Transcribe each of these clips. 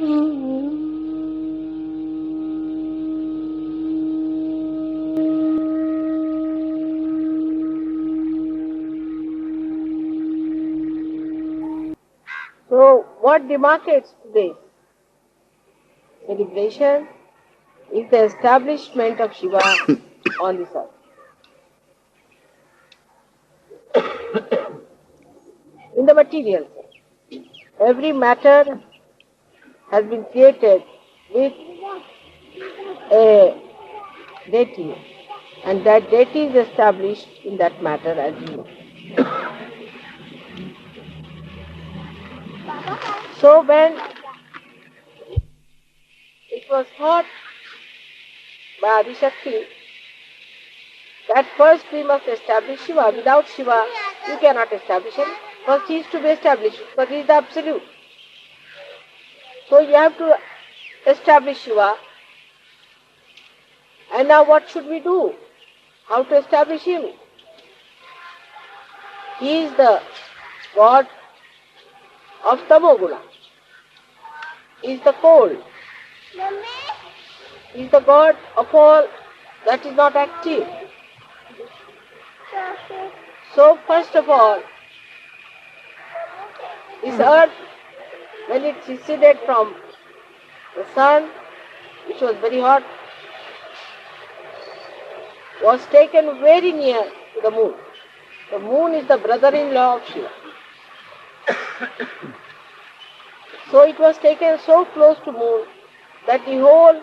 So, what demarcates today's celebration is the establishment of Shiva on this earth. In the material sense, every matter has been created with a deity, and that deity is established in that matter, as you know. So when it was thought by Adishakti that first we must establish Shiva. Without Shiva, you cannot establish him. First he is to be established, because he is the absolute. So you have to establish Shiva. And now what should we do? How to establish him? He is the God of Tamoguna. He is the cold. He is the God of all that is not active. So first of all, this earth, when it receded from the sun, which was very hot, was taken very near to the moon. The moon is the brother-in-law of Shiva. So it was taken so close to moon that the whole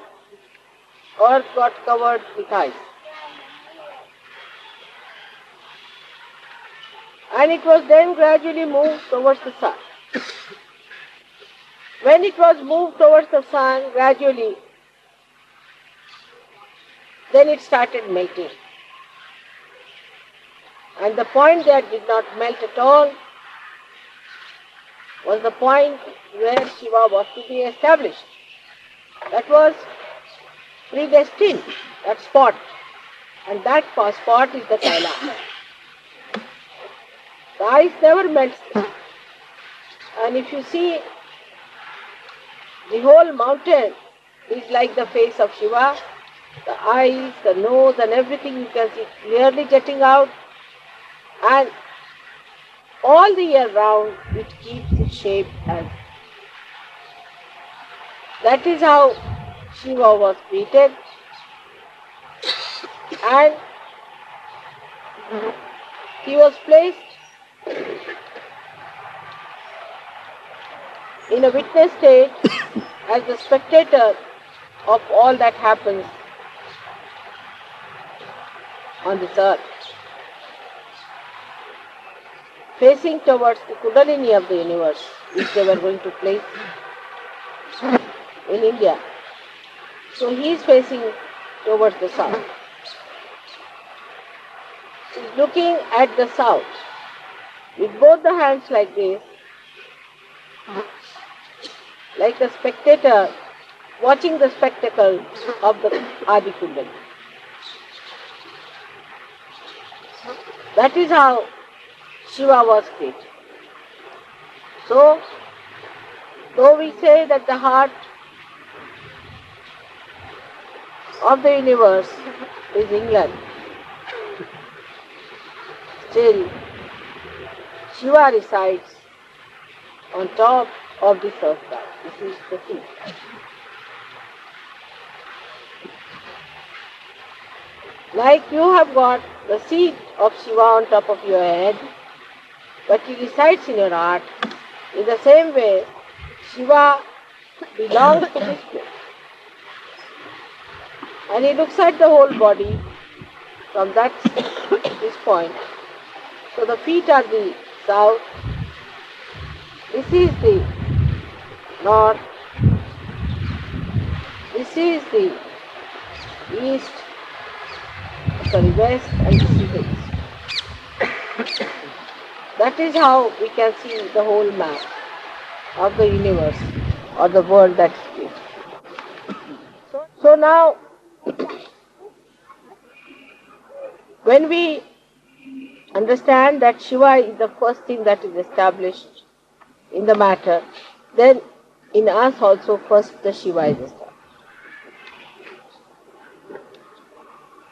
earth got covered with ice. And it was then gradually moved towards the sun. When it was moved towards the sun gradually, then it started melting. And the point that did not melt at all was the point where Shiva was to be established. That was predestined, that spot. And that spot is the Kailash. The ice never melts. And if you see, the whole mountain is like the face of Shiva. The eyes, the nose and everything you can see clearly jetting out. And all the year round it keeps its shape as. That is how Shiva was created. And he was placed in a witness state as the spectator of all that happens on this earth, facing towards the Kundalini of the universe, which they were going to place in India. So he is facing towards the south. He is looking at the south with both the hands like this, like a spectator watching the spectacle of the Adi Kundalini. That is how Shiva was created. So, though we say that the heart of the universe is England, still Shiva resides on top of this earth. This is the thing. Like you have got the seat of Shiva on top of your head, but he resides in your heart, in the same way Shiva belongs to this place. And he looks at the whole body from this point. So the feet are the south, this is the north, this is the east, west, and this is the east. That is how we can see the whole map of the universe or the world that is created. So now, when we understand that Shiva is the first thing that is established in the matter, then in us also first the Shiva is established.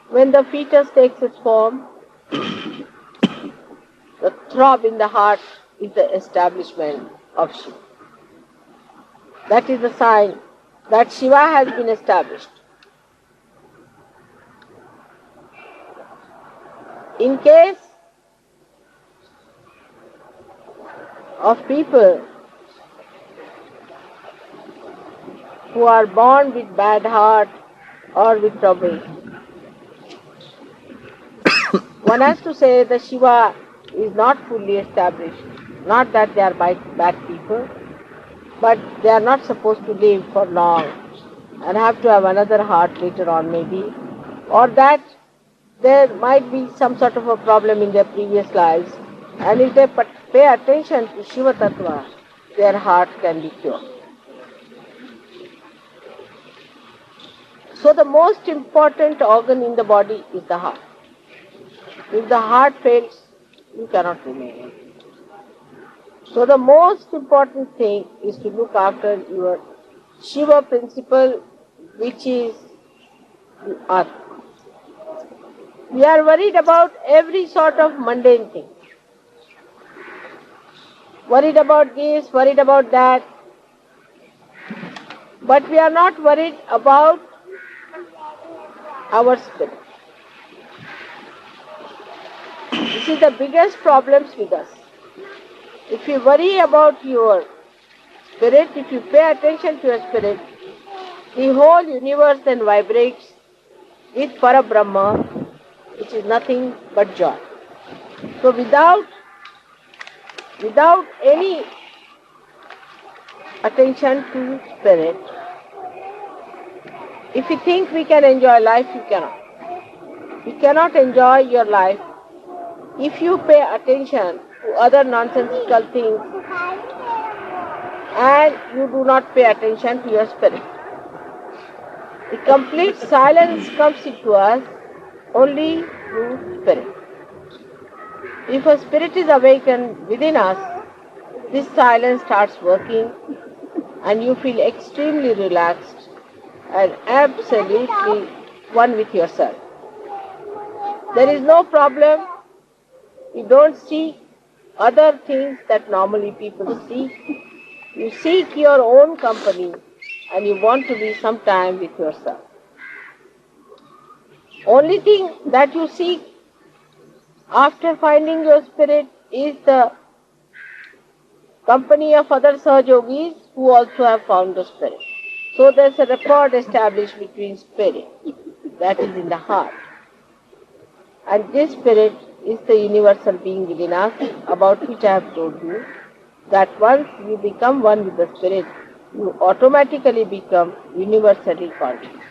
When the fetus takes its form, the throb in the heart is the establishment of Shiva. That is the sign that Shiva has been established. In case of people who are born with bad heart or with trouble, one has to say that Shiva is not fully established. Not that they are bad people, but they are not supposed to live for long and have to have another heart later on maybe, or that there might be some sort of a problem in their previous lives, and if they pay attention to Shiva Tattva, their heart can be cured. So the most important organ in the body is the heart. If the heart fails, you cannot remain. So the most important thing is to look after your Shiva principle, which is the Atma. We are worried about every sort of mundane thing. Worried about this, worried about that. But we are not worried about our spirit. This is the biggest problems with us. If you worry about your spirit, if you pay attention to your spirit, the whole universe then vibrates with Parabrahma, which is nothing but joy. So without any attention to spirit, if you think we can enjoy life, you cannot. You cannot enjoy your life if you pay attention to other nonsensical things and you do not pay attention to your spirit. The complete silence comes into us only through spirit. If a spirit is awakened within us, this silence starts working and you feel extremely relaxed and absolutely one with yourself. There is no problem. You don't seek other things that normally people seek. You seek your own company and you want to be sometime with yourself. Only thing that you seek after finding your spirit is the company of other Sahajogis who also have found the spirit. So there's a rapport established between spirit, that is in the heart. And this spirit is the universal being within us, about which I have told you, that once you become one with the spirit, you automatically become universally conscious.